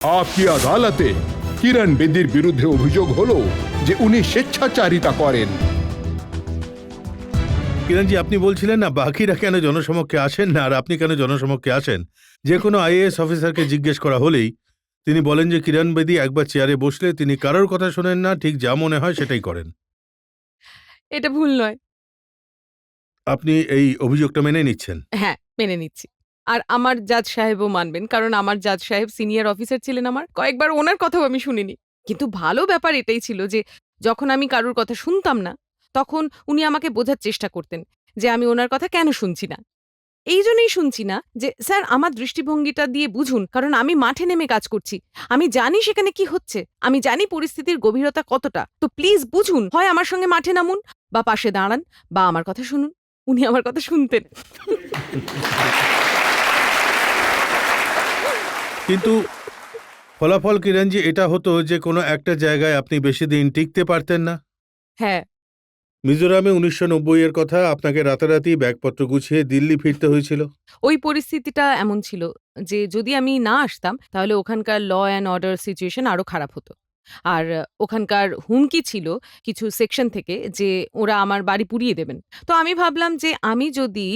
आपकी আদালতে কিরণ বেদির বিরুদ্ধে অভিযোগ হলো যে উনি স্বেচ্ছাচারিতা করেন। কিরণজি, আপনি বলছিলেন না বাকিরা কেন জনসমক্ষে আসেন না আর আপনি কেন জনসমক্ষে আসেন। যে কোনো আইএএস অফিসারকে জিজ্ঞেস করা হলেই তিনি বলেন যে কিরণ বেদি একবার চেয়ারে বসলে তিনি কারোর কথা শোনেন না, ঠিক যা মনে হয় সেটাই করেন। এটা ভুল নয়। আপনি এই অভিযোগটা মেনে নিচ্ছেন? হ্যাঁ, মেনে নিচ্ছি। আর আমার জাজ সাহেবও মানবেন। কারণ আমার জাজ সাহেব সিনিয়র অফিসার ছিলেন আমার। কয়েকবার ওনার কথাও আমি শুনিনি। কিন্তু ভালো ব্যাপার এটাই ছিল যে যখন আমি কারুর কথা শুনতাম না, তখন উনি আমাকে বোঝার চেষ্টা করতেন যে আমি ওনার কথা কেন শুনছি না। এইজন্যই শুনছি না যে স্যার আমার দৃষ্টিভঙ্গিটা দিয়ে বুঝুন, কারণ আমি মাঠে নেমে কাজ করছি। আমি জানি সেখানে কি হচ্ছে। আমি জানি পরিস্থিতির গভীরতা কতটা। তো প্লিজ বুঝুন, হয় আমার সঙ্গে মাঠে নামুন বা পাশে দাঁড়ান বা আমার কথা শুনুন। উনি আমার কথা শুনতেন। কিন্তু ফলাফল কিরণজি এটা হতো যে কোনো একটা জায়গায় আপনি বেশি দিন টিকতে পারতেন না। হ্যাঁ, মিজোরামে 1990 এর কথা, আপনাকে রাতারাতি ব্যাগপত্র গুছিয়ে দিল্লি ফিরতে হয়েছিল। ওই পরিস্থিতিটা এমন ছিল যে যদি আমি না আসতাম তাহলে ওখানকার ল অ্যান্ড অর্ডার সিচুয়েশন আরো খারাপ হতো। আর ওখানকার হুমকি ছিল কিছু সেকশন থেকে যে ওরা আমার বাড়ি পুড়িয়ে দেবেন। তো আমি ভাবলাম যে আমি যদি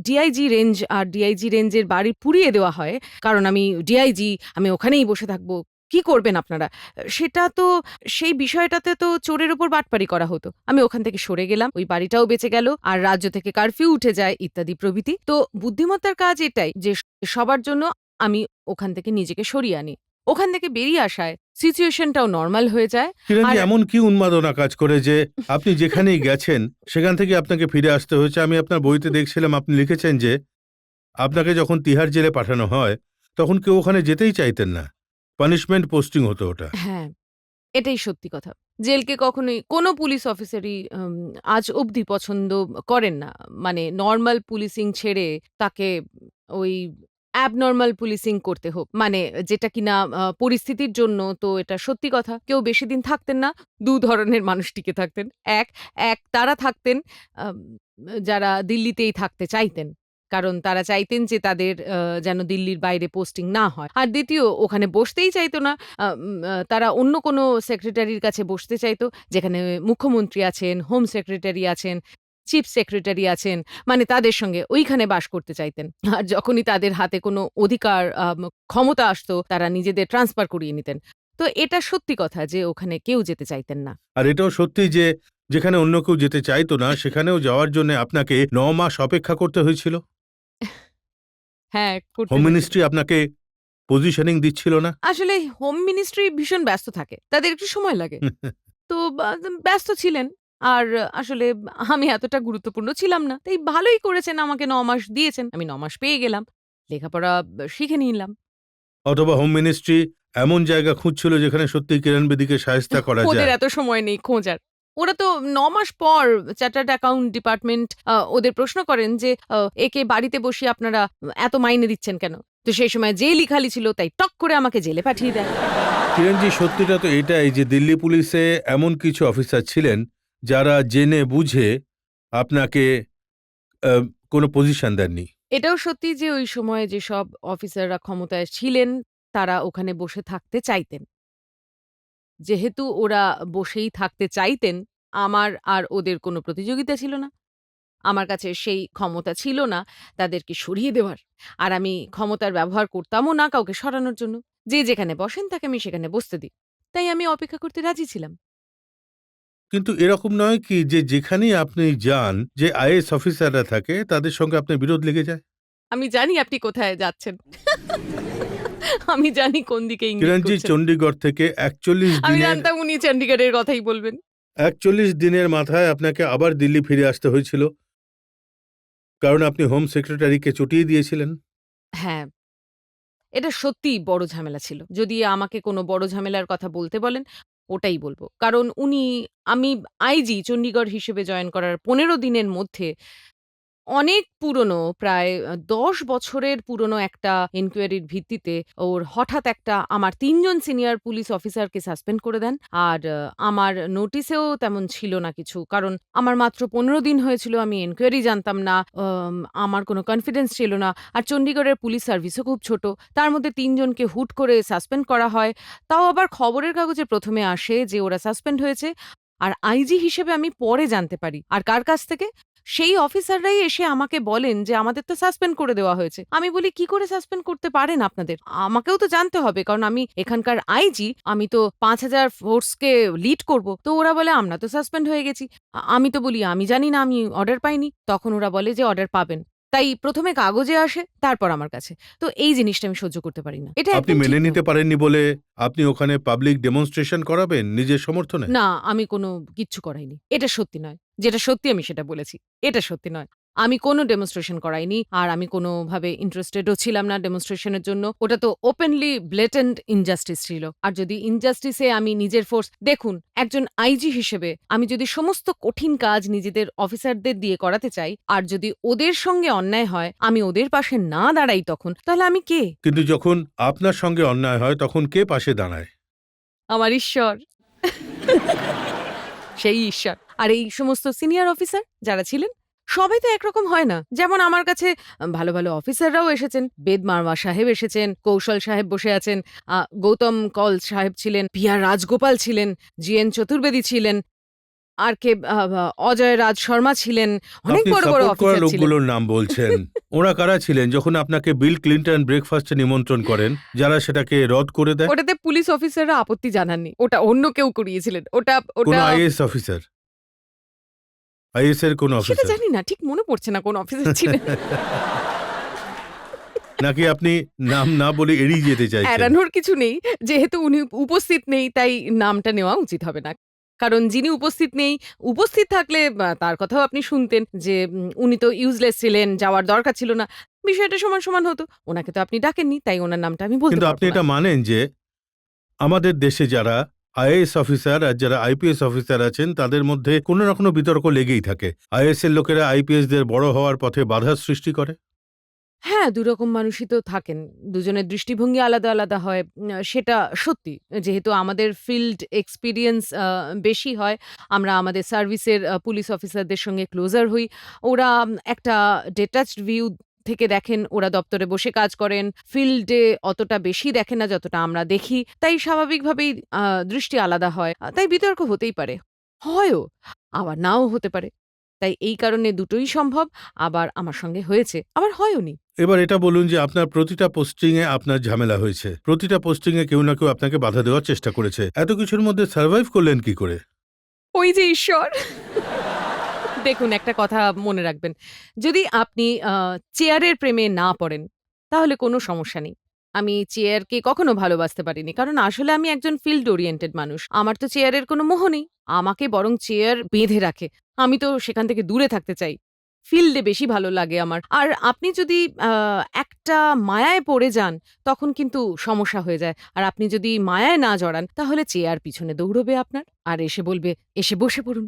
ডিআইজি রেঞ্জ আর ডিআইজি রেঞ্জের বাড়ি পুড়িয়ে দেওয়া হয়, কারণ আমি ডিআইজি, আমি ওখানেই বসে থাকবো, কি করবেন আপনারা? সেটা তো, সেই বিষয়টাতে তো চোরের ওপর বাটপারি করা হতো। আমি ওখান থেকে সরে গেলাম, ওই বাড়িটাও বেঁচে গেল, আর রাজ্য থেকে কারফিউ উঠে যায় ইত্যাদি প্রভৃতি। তো বুদ্ধিমত্তার কাজ এটাই যে সবার জন্য আমি ওখান থেকে নিজেকে সরিয়ে আনি। ওখান থেকে বেরিয়ে আসায় সিচুয়েশনটাও নরমাল হয়ে যায়। কিরণজি, আর এমন কি উন্মাদনা কাজ করে যে আপনি যেখানেই গেছেন সেখান থেকে আপনাকে ফিরে আসতে হয়েছে? আমি আপনার বইতে দেখছিলাম আপনি লিখেছেন যে আপনাকে যখন তিহার জেলে পাঠানো হয় তখন কেউ ওখানে যেতেই চাইতেন না। পানিশমেন্ট পোস্টিং হতো ওটা। হ্যাঁ, এটাই সত্যি কথা। জেলকে কখনোই কোনো পুলিশ অফিসারই আজ অবধি পছন্দ করেন না। মানে নরমাল পুলিশিং ছেড়ে তাকে ওই অ্যাবনরমাল পুলিশিং করতে হোক। মানে যেটা কিনা পরিস্থিতির জন্য তো এটা সত্যি কথা। কেউ বেশিদিন থাকতেন না। ২ ধরনের মানুষ টিকে থাকতেন। এক, এক তারা থাকতেন আম যারা দিল্লিতেই থাকতে চাইতেন। কারণ তারা চাইতেন যে তাদের যেন দিল্লির বাইরে পোস্টিং না হয়। আর দ্বিতীয়, ওখানে বসতেই চাইতো না। তারা অন্য কোনো সেক্রেটারির কাছে বসতে চাইতো, যেখানে মুখ্যমন্ত্রী আছেন, হোম সেক্রেটারি আছেন, চিফ সেক্রেটারি আছেন, মানে তাদের সঙ্গে ওইখানে বাস করতে চাইতেন। আর যখনই তাদের হাতে কোনো অধিকার ক্ষমতা আসতো, তারা নিজেদের ট্রান্সফার করিয়ে নিতেন। তো এটা সত্যি কথা যে ওখানে কেউ যেতে চাইতেন না। আর এটাও সত্যি যে যেখানে অন্য কেউ যেতে চাইতো না সেখানেও যাওয়ার জন্য আপনাকে 9 মাস অপেক্ষা করতে হয়েছিল। হ্যাঁ, করতে হোম হয়েছিল। মিনিস্ট্রি আপনাকে পজিশনিং দিচ্ছিল না। আসলে হোম মিনিস্ট্রি ভীষণ ব্যস্ত থাকে। তাদের একটু সময় লাগে। তো ব্যস্ত ছিলেন। আর আসলে আমি এতটা গুরুত্বপূর্ণ ছিলাম না। তাই ভালোই করেছেন, আমাকে ৯ মাস দিয়েছেন। আমি ৯ মাস পেয়ে গেলাম। লেখাপড়া শিখে নিলাম। অথবা হোম মিনিস্ট্রি এমন জায়গা খুঁজছিল যেখানে সত্যি কিরণ বেদিকে শায়েস্তা করা ওদের যায়। এত সময় নেই খোঁজার। ওরা তো ৯ মাস পর চার্টার্ড অ্যাকাউন্ট ডিপার্টমেন্ট ওদের প্রশ্ন করেন যে, একে বাড়িতে বসিয়ে আপনারা এত মাইনে দিচ্ছেন কেন?" তো সেই সময় জেলই খালি ছিল, তাই টক করে আমাকে জেলে পাঠিয়ে দেয়। কিরণজি, সত্যিটা তো এটাই যে দিল্লি পুলিশে এমন কিছু অফিসার ছিলেন যারা জেনে বুঝে আপনাকে আহ, কোনো পজিশন দেননি। এটাও সত্যি যে ওই সময়ে যেসব অফিসাররা ক্ষমতায় ছিলেন, তারা ওখানে বসে থাকতে চাইতেন। যেহেতু ওরা বসেই থাকতে চাইতেন, আমার আর ওদের কোনো প্রতিযোগিতা ছিল না। আমার কাছে সেই ক্ষমতা ছিল না তাদেরকে সরিয়ে দেওয়ার। আর আমি ক্ষমতার ব্যবহার করতামও না কাউকে সরানোর জন্য। যে যেখানে বসেন তাকে আমি সেখানে বসতে দিই। তাই আমি অপেক্ষা করতে রাজি ছিলাম। কিন্তু এরকম নয় কি যে যেখানেই আপনি যান যে আইএস অফিসাররা থাকে তাদের সঙ্গে আপনার বিরোধ লেগে যায়? আমি জানি আপনি কোথায় যাচ্ছেন। আমি জানি কোন দিকে ইঙ্গিত কিরণজি, করছেন। চণ্ডীগড় থেকে 41 আমি দিনের জানতাম উনি চণ্ডীগড়ের কথাই বলবেন। 41 দিনের মাথায় আপনাকে আবার দিল্লি ফিরে আসতে হয়েছিল কারণ আপনি হোম সেক্রেটারিকে চটিয়ে দিয়েছিলেন। হ্যাঁ, এটা সত্যিই বড় ঝামেলা ছিল। যদি আমাকে কোনো বড় ঝামেলার কথা বলতে বলেন, ওটাই বলব। কারণ আমি আইজি চণ্ডীগড় হিসেবে জয়েন করার ১৫ দিনের মধ্যে অনেক পুরনো, প্রায় ১০ বছরের পুরনো একটা এনকোয়ারির ভিত্তিতে ওর হঠাৎ আমার ৩ জন সিনিয়র পুলিশ অফিসারকে সাসপেন্ড করে দেন। আর আমার নোটিশেও তেমন ছিল না কিছু। কারণ আমার মাত্র ১৫ দিন হয়েছিল, আমি এনকোয়ারি জানতাম না, আমার কোনো কনফিডেন্স ছিল না। আর চণ্ডীগড়ের পুলিশ সার্ভিসও খুব ছোট। তার মধ্যে ৩ জনকে হুট করে সাসপেন্ড করা হয়। তাও আবার খবরের কাগজে ১ম এ আসে যে ওরা সাসপেন্ড হয়েছে। আর আইজি হিসেবে আমি পরে জানতে পারি। আর কার কাছ থেকে? সেই অফিসাররাই এসে আমাকে বলেন যে আমাদের তো সাসপেন্ড করে দেওয়া হয়েছে। আমি বলি, কি করে সাসপেন্ড করতে পারেন আপনাদের? আমাকেও তো জানতে হবে, কারণ আমি এখানকার আইজি, আমি তো ৫,০০০ ফোর্সকে লিড করব। তো ওরা বলে আমরা তো সাসপেন্ড হয়ে গেছি। আমি তো বলি আমি জানি না, আমি অর্ডার পাইনি। তখন ওরা বলে যে অর্ডার পাবেন। তাই ১ম এ কাগজে আসে, তারপর আমার কাছে। তো এই জিনিসটা আমি সহ্য করতে পারি না। এটা আপনি একদম মেনে ঠিক নিতে নয়। পারেননি বলে আপনি ওখানে পাবলিক ডেমনস্ট্রেশন করাবেন নিজের সমর্থনে? না, আমি কোনো কিচ্ছু করাইনি। এটা সত্যি নয়। যেটা সত্যি আমি সেটা বলেছি। এটা সত্যি নয়। আমি কোনো ডেমনস্ট্রেশন করাইনি। আর আমি কোনোভাবে ইন্টারেস্টেডও ছিলাম না ডেমনস্ট্রেশনের জন্য। ওটা তো ওপেনলি ব্লেটেন্ট ইনজাস্টিস ছিল। আর যদি ইনজাস্টিসে আমি নিজের ফোর্স দেখুন, একজন আইজি হিসেবে আমি যদি সমস্ত কঠিন কাজ নিজেদের অফিসারদের দিয়ে করাতে চাই, আর যদি ওদের সঙ্গে অন্যায় হয়, আমি ওদের পাশে না দাঁড়াই তখন, তাহলে আমি কে? কিন্তু যখন আপনার সঙ্গে অন্যায় হয় তখন কে পাশে দাঁড়ায়? আমার ঈশ্বর। সেই ঈশ্বর। আর এই সমস্ত সিনিয়র অফিসার যারা ছিলেন, সবাই তো একরকম হয় না। যেমন আমার কাছে ভালো, ভালো অফিসাররাও এসেছেন। বেদ মারওয়া সাহেব এসেছেন, কৌশল সাহেব বসে আছেন, গৌতম কল সাহেব ছিলেন, পি.আর. রাজগোপাল ছিলেন, জি.এন. চতুর্বেদী ছিলেন, আর কে অজয় রাজ শর্মা ছিলেন। অনেক আপনি বড়, বড় সাপোর্ট করা অফিসার ছিলেন। লোকগুলোর নাম বলছেন। ওরা কারা ছিলেন যখন আপনাকে বিল ক্লিনটন ব্রেকফাস্টে নিমন্ত্রণ করেন, যারা সেটাকে রদ করে দেয়? ওটাতে পুলিশ অফিসাররা আপত্তি জানাননি। ওটা অন্য কেউ করিয়েছিলেন। ওটা কোন ওটা আইএএস অফিসার? আইএএস এর কোন সেটা অফিসার? জানি না। ঠিক মনে পড়ছে না কোন অফিসার ছিলেন। নাকি আপনি নাম না বলে এড়িয়ে যেতে চাইছেন? এড়ানোর কিছু নেই। যেহেতু উনি উপস্থিত নেই, তাই নামটা নেওয়া উচিত হবে না। কারণ যিনি উপস্থিত নেই, উপস্থিত থাকলে তার কথাও আপনি শুনতেন যে উনি তো ইউজলেস ছিলেন, যাওয়ার দরকার ছিল না। বিষয়টা সমান, সমান হতো। উনাকে তো আপনি ডাকেননি, তাই উনার নামটা আমি বলতে কিন্তু পারব আপনি না। এটা মানেন যে আমাদের দেশে যারা আইএএস অফিসার আর যারা আইপিএস অফিসার আছেন তাদের মধ্যে কোনো না কোনো বিতর্ক লেগেই থাকে। আইএএস এর লোকেরা আইপিএস দের বড় হওয়ার পথে বাধার সৃষ্টি করে। হ্যাঁ, ২ রকম মানুষই তো থাকেন। দুজনের দৃষ্টিভঙ্গি আলাদা, আলাদা হয়। সেটা সত্যি। যেহেতু আমাদের ফিল্ড এক্সপেরিয়েন্স বেশি হয়, আমরা আমাদের সার্ভিসের পুলিশ অফিসারদের সঙ্গে ক্লোজার হই। ওরা একটা ডিটাচড ভিউ থেকে দেখেন, ওরা দপ্তরে বসে কাজ করেন। ফিল্ডে অতটা বেশি দেখেন না যতটা আমরা দেখি। তাই স্বাভাবিকভাবেই দৃষ্টি আলাদা হয়। তাই বিতর্ক হতেই পারে। হয়ও, আবার নাও হতে পারে। তাই এই কারণে দুটোই সম্ভব। আবার আমার সঙ্গে হয়েছে, আবার হয়ওনি। এবার এটা বলুন যে আপনার প্রতিটা পোস্টিং এ আপনার ঝামেলা হয়েছে, প্রতিটা পোস্টিং এ কেউ না কেউ আপনাকে বাধা দেওয়ার চেষ্টা করেছে। এত কিছুর মধ্যে সার্ভাইভ করলেন কি করে? ওই যে ঈশ্বর! দেখুন, একটা কথা মনে রাখবেন। যদি আপনি চেয়ারের প্রেমে না পড়েন, তাহলে কোনো সমস্যা নেই। আমি চেয়ারকে কখনো ভালোবাসতে পারিনি। কারণ আসলে আমি একজন ফিল্ড ওরিয়েন্টেড মানুষ। আমার তো চেয়ারের কোনো মোহ নেই। আমাকে বরং চেয়ার বেঁধে রাখে। আমি তো সেখান থেকে দূরে থাকতে চাই। ফিল্ডে বেশি ভালো লাগে আমার। আর আপনি যদি একটা মায়ায় পড়ে যান, তখন কিন্তু সমস্যা হয়ে যায়। আর আপনি যদি মায়ায় না জড়ান, তাহলে চেয়ার পিছনে দৌড়বে আপনার। আর এসে বলবে, "এসে বসে পড়ুন।"